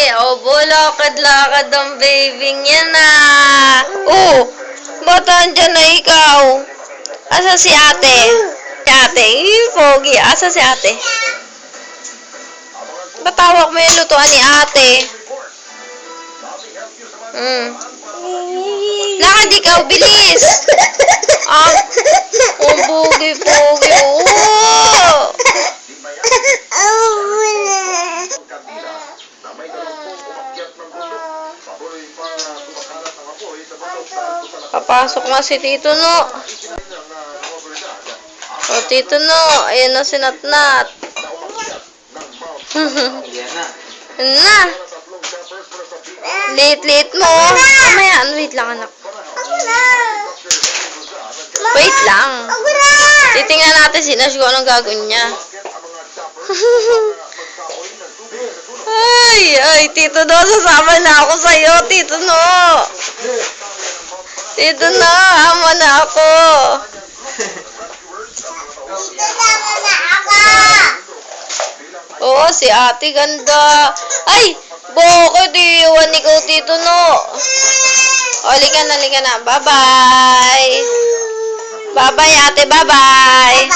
Obo, lakad-lakad ang baby niya na. Ba't andyan na ikaw? Asa si ate? Si ate, pogi. Asa si ate? Batawak mo yung lutuan ni ate. Lakad ikaw, bilis! Pogi-pogi. Papasok na si Tito No. Tito No, ayan na si Natnat. Na. Lit mo. Mamaya, wait lang anak. Wait lang. Titingnan natin si Nash kung anong gagawin niya. Ay, Tito No, sasama na ako sa'yo, Tito No. Tito No, ama na ako. Oo, si ate ganda. Ay, bakit iiwan ikaw, Tito No? Halika na. Bye-bye. Bye-bye, ate. Bye-bye.